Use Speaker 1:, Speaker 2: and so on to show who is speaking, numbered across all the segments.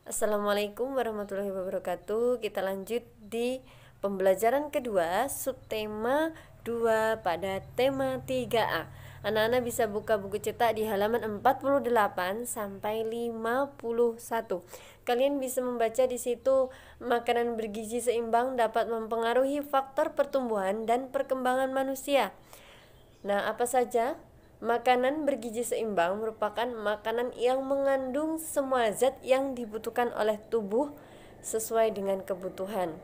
Speaker 1: Assalamualaikum warahmatullahi wabarakatuh. Kita lanjut di pembelajaran kedua subtema 2 pada tema 3A. Anak-anak bisa buka buku cetak di halaman 48 sampai 51. Kalian bisa membaca di situ makanan bergizi seimbang dapat mempengaruhi faktor pertumbuhan dan perkembangan manusia. Nah, apa saja? Makanan bergizi seimbang merupakan makanan yang mengandung semua zat yang dibutuhkan oleh tubuh sesuai dengan kebutuhan.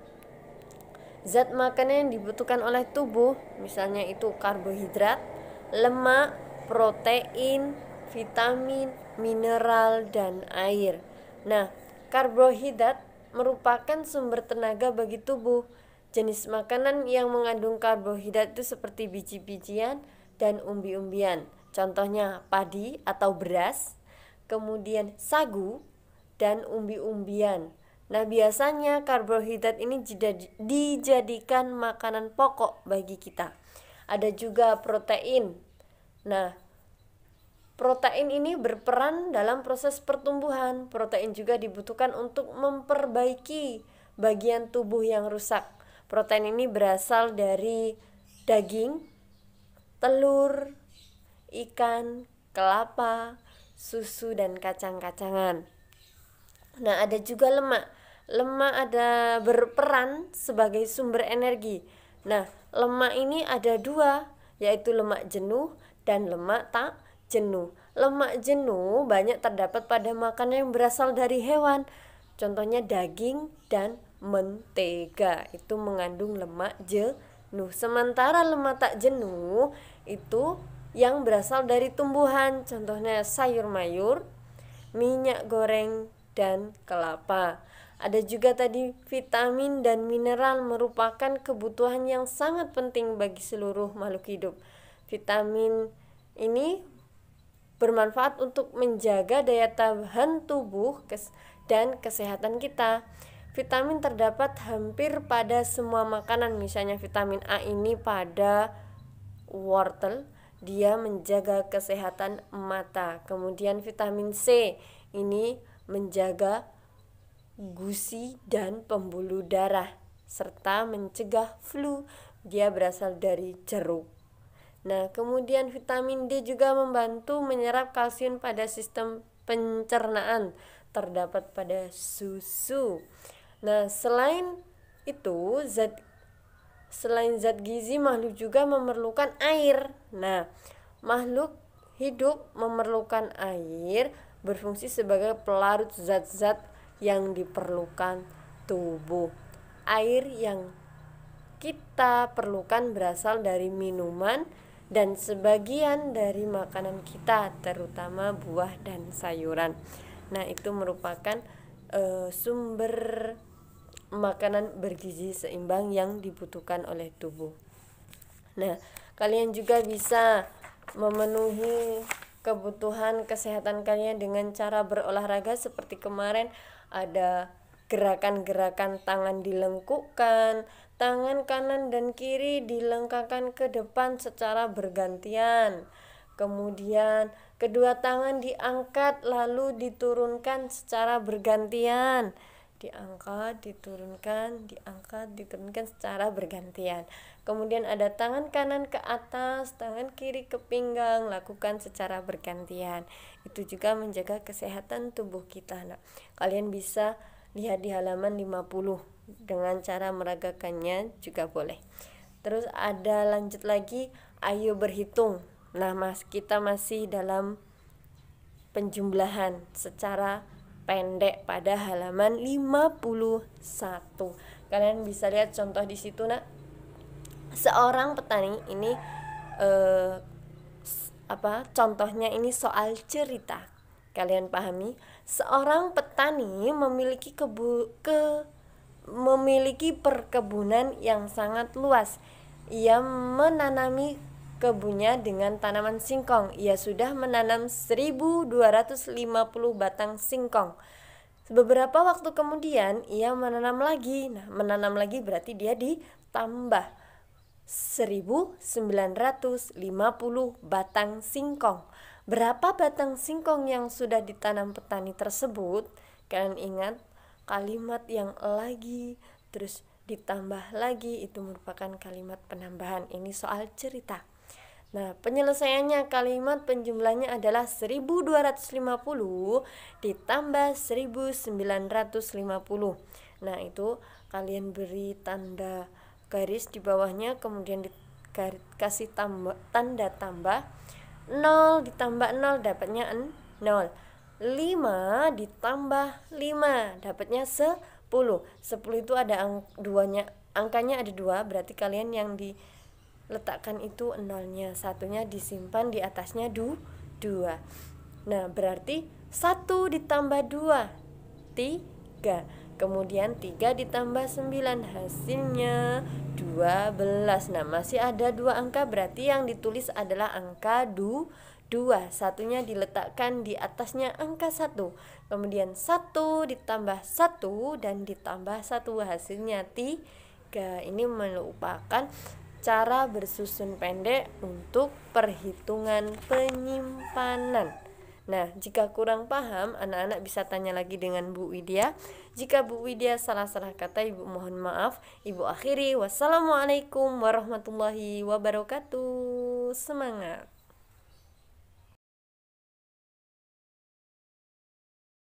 Speaker 1: Zat makanan yang dibutuhkan oleh tubuh misalnya itu karbohidrat, lemak, protein, vitamin, mineral, dan air. Nah, karbohidrat merupakan sumber tenaga bagi tubuh. Jenis makanan yang mengandung karbohidrat itu seperti biji-bijian dan umbi-umbian. Contohnya padi atau beras, kemudian sagu dan umbi-umbian. Nah, biasanya karbohidrat ini dijadikan makanan pokok bagi kita. Ada juga protein. Nah, protein ini berperan dalam proses pertumbuhan. Protein juga dibutuhkan untuk memperbaiki bagian tubuh yang rusak. Protein ini berasal dari daging, telur, ikan, kelapa, susu, dan kacang-kacangan. Nah, ada juga lemak. Lemak ada berperan sebagai sumber energi. Nah, lemak ini ada dua, yaitu lemak jenuh dan lemak tak jenuh. Lemak jenuh banyak terdapat pada makanan yang berasal dari hewan. Contohnya daging dan mentega. Itu mengandung lemak jenuh. Sementara lemak tak jenuh itu yang berasal dari tumbuhan. Contohnya sayur mayur, minyak goreng, dan kelapa. Ada juga tadi vitamin dan mineral merupakan kebutuhan yang sangat penting bagi seluruh makhluk hidup. Vitamin ini bermanfaat untuk menjaga daya tahan tubuh dan kesehatan kita. Vitamin terdapat hampir pada semua makanan, misalnya vitamin A ini pada wortel, dia menjaga kesehatan mata. Kemudian vitamin C ini menjaga gusi dan pembuluh darah serta mencegah flu. Dia berasal dari jeruk. Nah, kemudian vitamin D juga membantu menyerap kalsium pada sistem pencernaan, terdapat pada susu. Nah, selain zat gizi, makhluk juga memerlukan air. Nah, makhluk hidup memerlukan air, berfungsi sebagai pelarut zat-zat yang diperlukan tubuh. Air yang kita perlukan berasal dari minuman dan sebagian dari makanan kita, terutama buah dan sayuran. Nah, itu merupakan sumber makanan bergizi seimbang yang dibutuhkan oleh tubuh. Nah, kalian juga bisa memenuhi kebutuhan kesehatan kalian dengan cara berolahraga seperti kemarin ada gerakan-gerakan tangan dilengkukkan, tangan kanan dan kiri dilengkapkan ke depan secara bergantian. Kemudian kedua tangan diangkat lalu diturunkan secara bergantian. Diangkat, diturunkan secara bergantian. Kemudian ada tangan kanan ke atas, tangan kiri ke pinggang, lakukan secara bergantian. Itu juga menjaga kesehatan tubuh kita. Nah, kalian bisa lihat di halaman 50 dengan cara meragakannya juga boleh. Terus ada lanjut lagi, ayo berhitung. Nah, kita masih dalam penjumlahan secara pendek pada halaman 51. Kalian bisa lihat contoh di situ, Nak. Seorang petani ini contohnya ini soal cerita. Kalian pahami? Seorang petani memiliki perkebunan yang sangat luas. Ia menanami kebunnya dengan tanaman singkong. Ia sudah menanam 1250 batang singkong. Beberapa waktu kemudian ia menanam lagi. Nah, menanam lagi berarti dia ditambah 1950 batang singkong. Berapa batang singkong yang sudah ditanam petani tersebut? Kalian ingat kalimat yang lagi terus ditambah lagi itu merupakan kalimat penambahan. Ini soal cerita. Nah, penyelesaiannya kalimat penjumlahnya adalah 1250 ditambah 1950. Nah, itu kalian beri tanda garis di bawahnya, kemudian kasih tanda tambah. 0 ditambah 0 dapatnya 0. 5 ditambah 5 dapatnya 10. 10 itu ada angkanya ada 2, berarti kalian yang diletakkan itu 0-nya, satunya disimpan di atasnya 2. Nah, berarti 1 ditambah 2 3. Kemudian 3 ditambah 9 hasilnya 12. Nah, masih ada 2 angka, berarti yang ditulis adalah angka 2. Satunya diletakkan di atasnya angka 1. Kemudian 1 ditambah 1 dan ditambah 1 hasilnya 3. Ini merupakan cara bersusun pendek untuk perhitungan penyimpanan. Nah, jika kurang paham, anak-anak bisa tanya lagi dengan Bu Widya. Jika Bu Widya salah-salah kata, Ibu mohon maaf. Ibu akhiri, wassalamualaikum warahmatullahi wabarakatuh. Semangat!